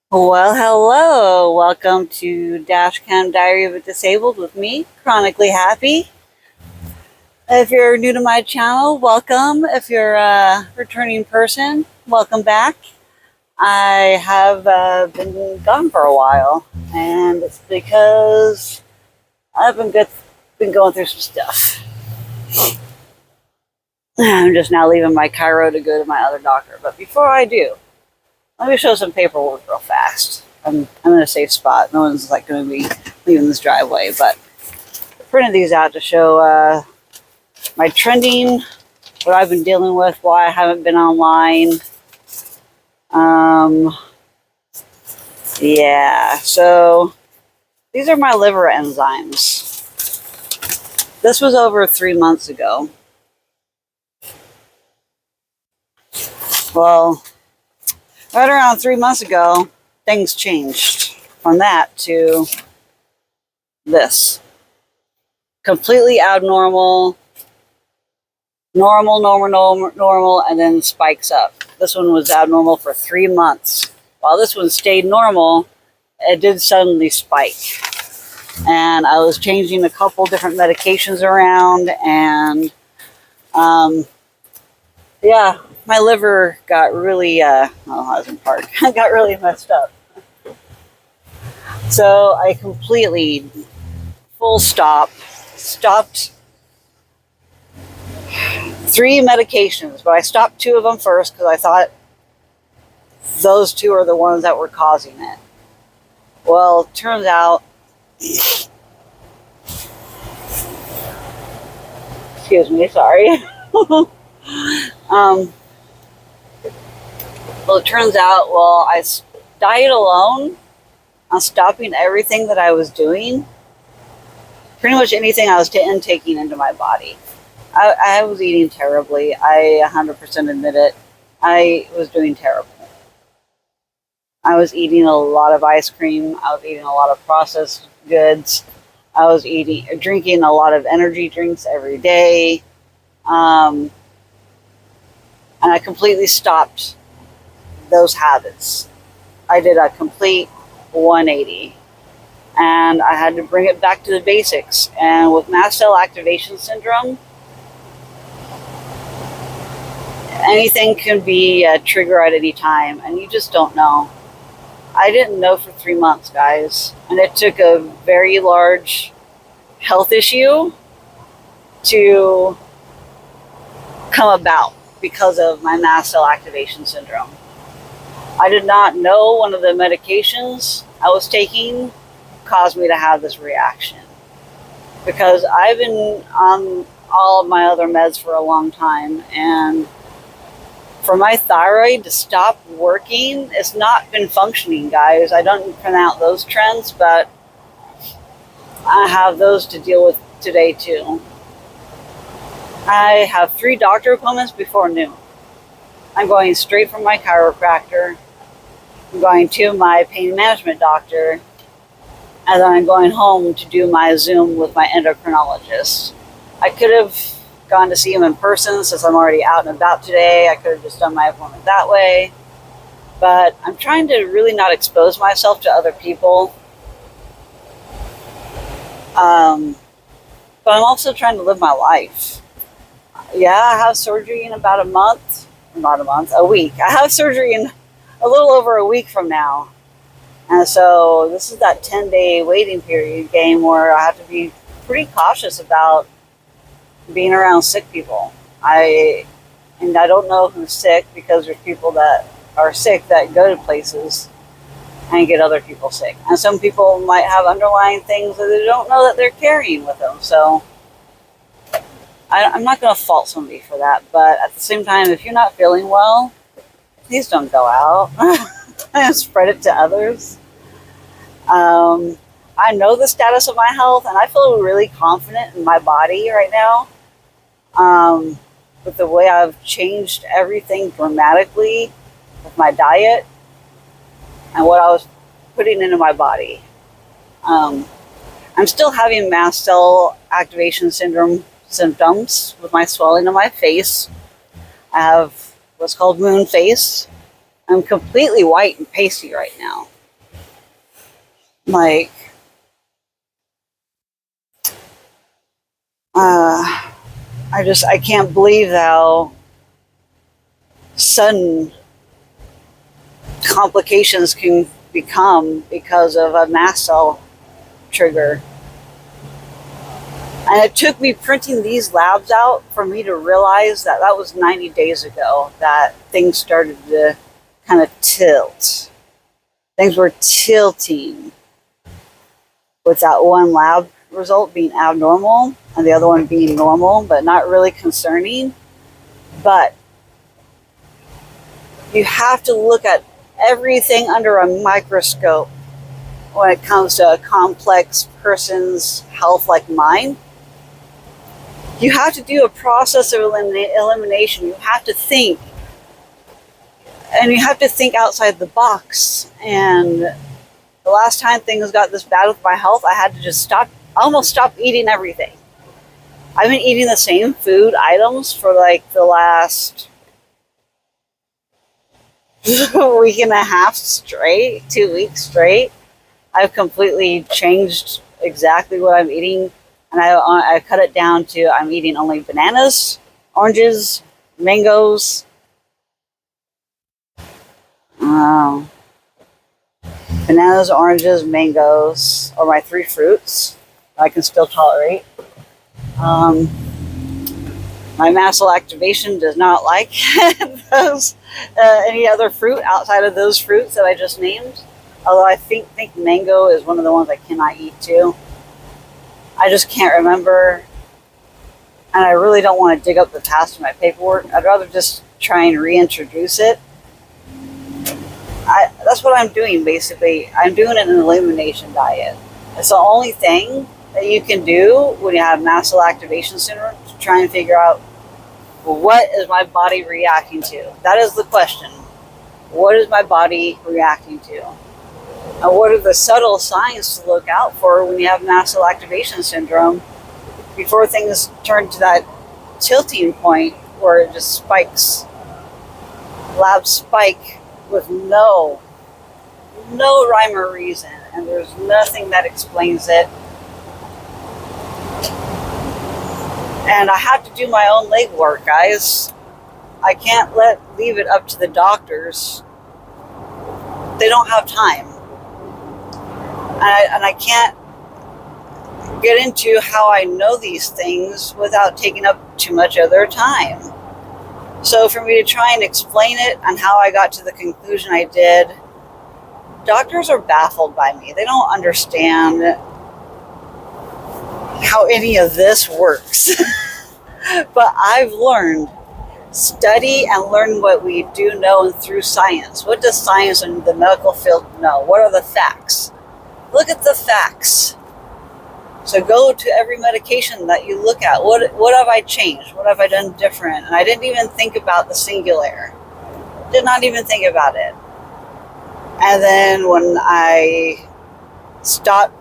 Well, hello. Welcome to Dashcam Diary of a Disabled with me, Chronically Happy. If you're new to my channel, welcome. If you're a returning person, welcome back. I have been gone for a while, and it's because I've been going through some stuff. I'm just now leaving my chiro to go to my other doctor. But before I do, let me show some paperwork real fast. I'm in a safe spot. No one's like going to be leaving this driveway, but I printed these out to show my trending, what I've been dealing with, why I haven't been online. Yeah, so these are my liver enzymes. This was over 3 months ago. Well, right around 3 months ago, things changed from that to this. Completely abnormal, normal, and then spikes up. This one was abnormal for 3 months. While this one stayed normal, it did suddenly spike. And I was changing a couple different medications around, and yeah, my liver got really, I was in park, got really messed up. So I completely, full stop, stopped 3 medications, but I stopped 2 of them first because I thought those 2 are the ones that were causing it. Well, it turns out, excuse me, sorry. Well, it turns out, I diet alone, on stopping everything that I was doing, pretty much anything I was intaking into my body. I was eating terribly. I 100% admit it. I was doing terrible. I was eating a lot of ice cream. I was eating a lot of processed goods. I was drinking a lot of energy drinks every day. And I completely stopped those habits. I did a complete 180. And I had to bring it back to the basics. And with mast cell activation syndrome, anything can be a trigger at any time, and you just don't know. I didn't know for 3 months, guys. And it took a very large health issue to come about because of my mast cell activation syndrome. I did not know one of the medications I was taking caused me to have this reaction, because I've been on all of my other meds for a long time, and for my thyroid to stop working, it's not been functioning, guys. I don't print out those trends, but I have those to deal with today too. I have 3 doctor appointments before noon. I'm going straight from my chiropractor. I'm going to my pain management doctor, and then I'm going home to do my Zoom with my endocrinologist. I could have gone to see him in person since I'm already out and about today. I could have just done my appointment that way. But I'm trying to really not expose myself to other people. But I'm also trying to live my life. Yeah, I have surgery in about a month. Not a month, a week. I have surgery in a little over a week from now. And so this is that 10-day waiting period game where I have to be pretty cautious about being around sick people. I don't know who's sick, because there's people that are sick that go to places and get other people sick. And some people might have underlying things that they don't know that they're carrying with them. So I'm not going to fault somebody for that. But at the same time, if you're not feeling well, please don't go out and spread it to others. I know the status of my health, and I feel really confident in my body right now. With the way I've changed everything dramatically with my diet and what I was putting into my body. I'm still having mast cell activation syndrome symptoms with my swelling on my face. I have what's called moon face. I'm completely white and pasty right now. Like, I can't believe how sudden complications can become because of a mast cell trigger. And it took me printing these labs out for me to realize that that was 90 days ago that things started to kind of tilt. Things were tilting with that one lab result being abnormal and the other one being normal, but not really concerning. But you have to look at everything under a microscope when it comes to a complex person's health like mine. You have to do a process of elimination. You have to think. And you have to think outside the box. And the last time things got this bad with my health, I had to just almost stop eating everything. I've been eating the same food items for like the last week and a half straight, 2 weeks straight. I've completely changed exactly what I'm eating. And I cut it down to I'm eating only bananas, oranges, mangoes. Bananas, oranges, mangoes are my 3 fruits I can still tolerate. My mast cell activation does not like those any other fruit outside of those fruits that I just named. Although I think mango is one of the ones I cannot eat too. I just can't remember, and I really don't want to dig up the past in my paperwork. I'd rather just try and reintroduce it. That's what I'm doing, basically. I'm doing an elimination diet. It's the only thing that you can do when you have mast cell activation syndrome to try and figure out, well, what is my body reacting to? That is the question. What is my body reacting to? And what are the subtle signs to look out for when you have mast cell activation syndrome before things turn to that tilting point where it just spikes? Labs spike with no rhyme or reason, and there's nothing that explains it. And I have to do my own legwork, guys. I can't leave it up to the doctors. They don't have time. And I can't get into how I know these things without taking up too much of their time. So for me to try and explain it and how I got to the conclusion I did, doctors are baffled by me. They don't understand how any of this works. But I've learned, study and learn what we do know and through science. What does science and the medical field know? What are the facts? Look at the facts. So go to every medication that you look at. What have I changed? What have I done different? And I didn't even think about the singular. Did not even think about it. And then when I stopped,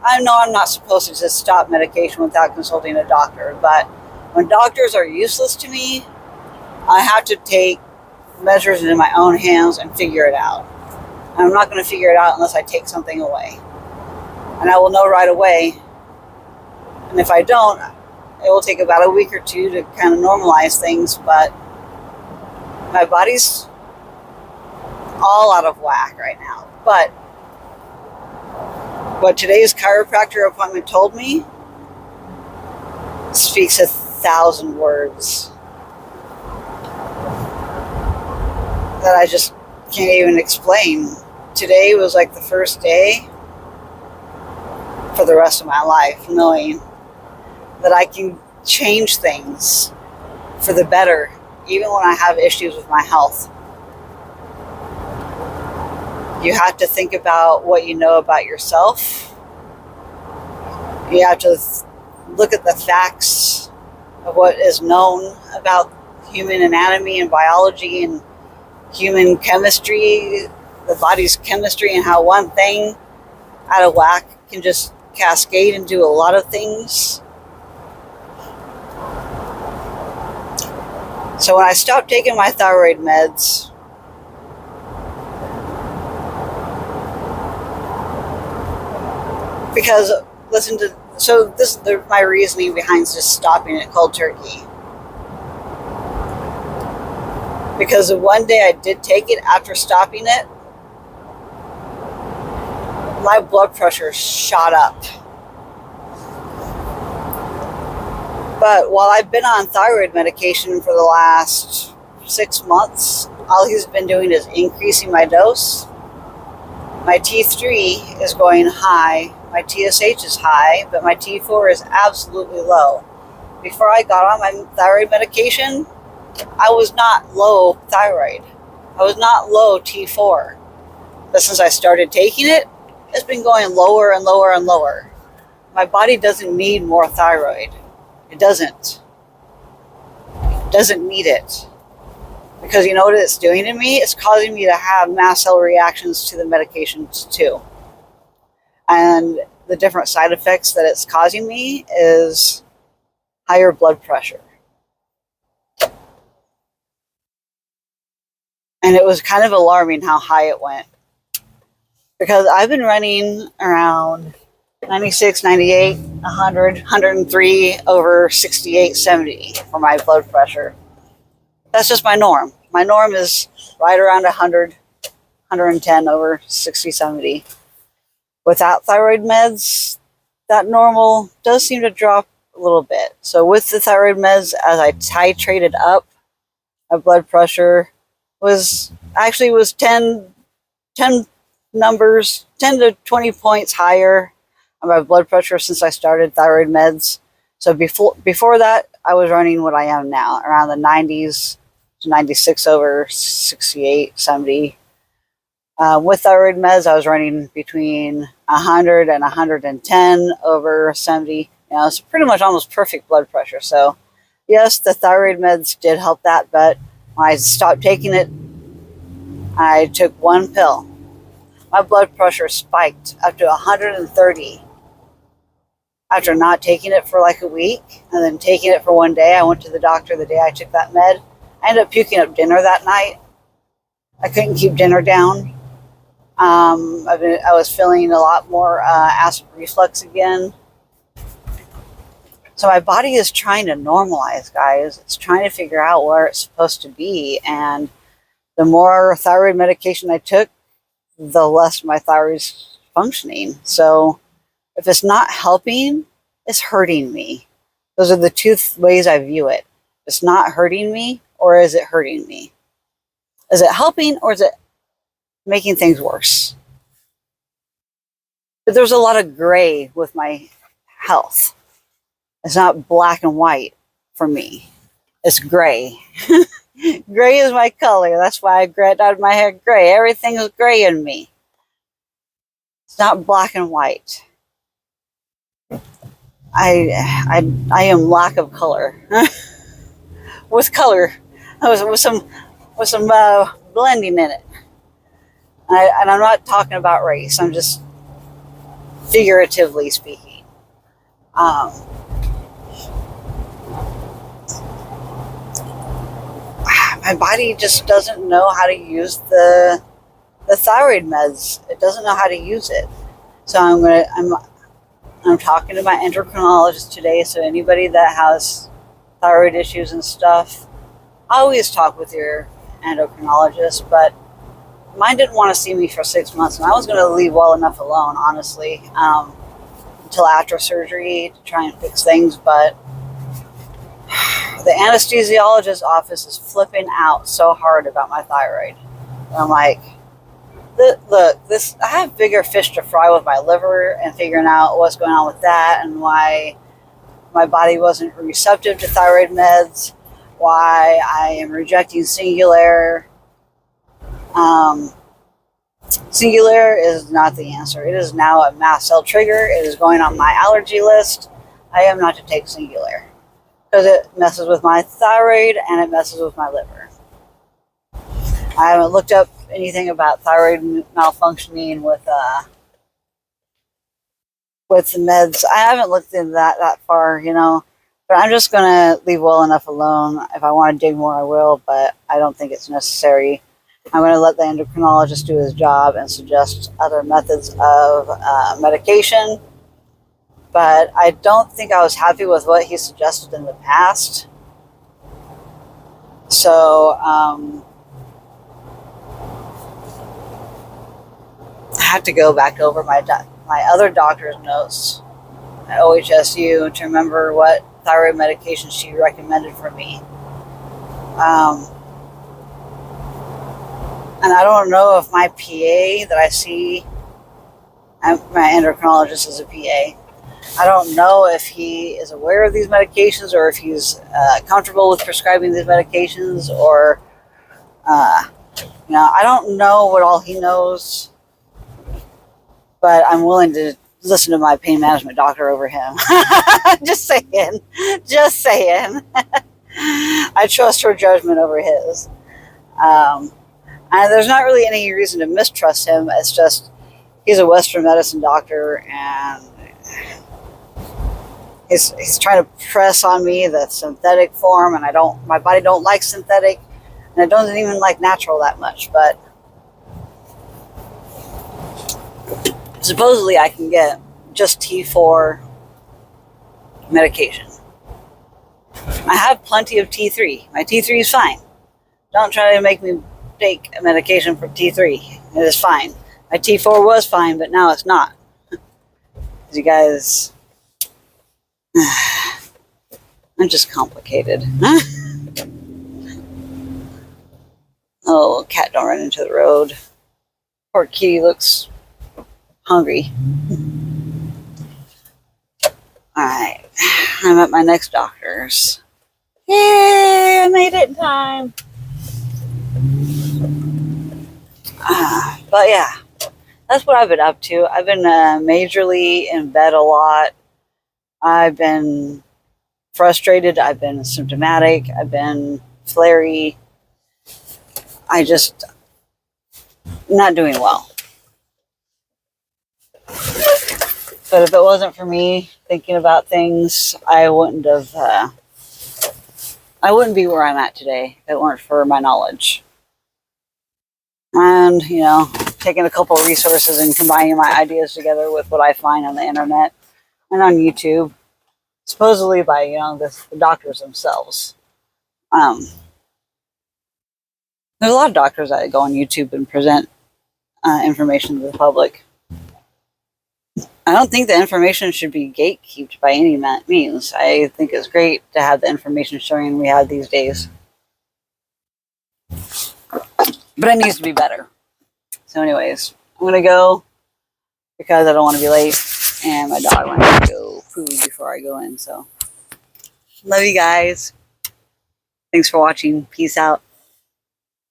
I know I'm not supposed to just stop medication without consulting a doctor, but when doctors are useless to me, I have to take measures into my own hands and figure it out. And I'm not going to figure it out unless I take something away. And I will know right away. And if I don't, it will take about a week or two to kind of normalize things, but my body's all out of whack right now. But what today's chiropractor appointment told me speaks 1,000 words that I just can't even explain. Today was like the first day for the rest of my life, knowing that I can change things for the better, even when I have issues with my health. You have to think about what you know about yourself. You have to look at the facts of what is known about human anatomy and biology and human chemistry, the body's chemistry, and how one thing out of whack can just cascade into a lot of things. So when I stopped taking my thyroid meds, Because listen to, so this is my reasoning behind just stopping it cold turkey. Because the one day I did take it after stopping it, my blood pressure shot up. But while I've been on thyroid medication for the last 6 months, all he's been doing is increasing my dose. My T3 is going high, my TSH is high, but my T4 is absolutely low. Before I got on my thyroid medication, I was not low thyroid. I was not low T4. But since I started taking it, it's been going lower and lower and lower. My body doesn't need more thyroid. It doesn't. It doesn't need it. Because you know what it's doing to me? It's causing me to have mast cell reactions to the medications too. And the different side effects that it's causing me is higher blood pressure. And it was kind of alarming how high it went. Because I've been running around 96, 98, 100, 103 over 68, 70 for my blood pressure. That's just my norm. My norm is right around 100, 110 over 60, 70. Without thyroid meds, that normal does seem to drop a little bit. So with the thyroid meds, as I titrated up, my blood pressure was 10 numbers, 10 to 20 points higher on my blood pressure since I started thyroid meds. So before that, I was running what I am now, around the 90s to 96 over 68, 70. With thyroid meds, I was running between 100 and 110 over 70. You know, it's pretty much almost perfect blood pressure. So yes, the thyroid meds did help that, but when I stopped taking it, I took one pill. My blood pressure spiked up to 130 after not taking it for like a week and then taking it for one day. I went to the doctor the day I took that med. I ended up puking up dinner that night. I couldn't keep dinner down. I was feeling a lot more acid reflux again. So my body is trying to normalize, guys. It's trying to figure out where it's supposed to be. And the more thyroid medication I took, the less my thyroid's functioning. So if it's not helping, it's hurting me. Those are the two ways I view it. It's not hurting me, or is it hurting me? Is it helping, or is it making things worse? But there's a lot of gray with my health. It's not black and white for me. It's gray. Gray is my color. That's why I dyed my hair gray. Everything is gray in me. It's not black and white. I am lack of color. With color, with some blending in it. And I'm not talking about race. I'm just figuratively speaking. My body just doesn't know how to use the thyroid meds. It doesn't know how to use it. So I'm talking to my endocrinologist today. So anybody that has thyroid issues and stuff, I always talk with your endocrinologist, but mine didn't want to see me for 6 months, and I was going to leave well enough alone, honestly, until after surgery to try and fix things. But the anesthesiologist's office is flipping out so hard about my thyroid. And I'm like, look, I have bigger fish to fry with my liver and figuring out what's going on with that and why my body wasn't receptive to thyroid meds, why I am rejecting Singular. Singular is not the answer. It is now a mast cell trigger. It is going on my allergy list. I am not to take Singular because it messes with my thyroid and it messes with my liver. I haven't looked up anything about thyroid malfunctioning with the meds. I haven't looked into that far, but I'm just going to leave well enough alone. If I want to dig more, I will, but I don't think it's necessary. I'm going to let the endocrinologist do his job and suggest other methods of medication but I don't think I was happy with what he suggested in the past. So I have to go back over my other doctor's notes at OHSU to remember what thyroid medication she recommended for me. And I don't know if my PA that I see, my endocrinologist is a PA. I don't know if he is aware of these medications or if he's comfortable with prescribing these medications, or, I don't know what all he knows, but I'm willing to listen to my pain management doctor over him. Just saying. I trust her judgment over his. And there's not really any reason to mistrust him. It's just he's a Western medicine doctor, and he's trying to press on me the synthetic form, and my body don't like synthetic, and it doesn't even like natural that much. But supposedly I can get just T4 medication. I have plenty of T3. My T3 is fine. Don't try to make me take a medication for T3. It is fine. My T4 was fine, but now it's not. You guys, I'm just complicated. Oh, cat, don't run into the road. Poor kitty looks hungry. Alright, I'm at my next doctor's. Yay, I made it in time. But yeah, that's what I've been up to. I've been majorly in bed a lot. I've been frustrated. I've been symptomatic. I've been flary. Not doing well. But if it wasn't for me thinking about things, I wouldn't be where I'm at today if it weren't for my knowledge. And, taking a couple of resources and combining my ideas together with what I find on the internet and on YouTube, supposedly by, the doctors themselves. There's a lot of doctors that go on YouTube and present information to the public. I don't think the information should be gatekept by any means. I think it's great to have the information sharing we have these days. But it needs to be better. So anyways, I'm going to go because I don't want to be late. And my dog wants to go poo before I go in. So love you guys. Thanks for watching. Peace out.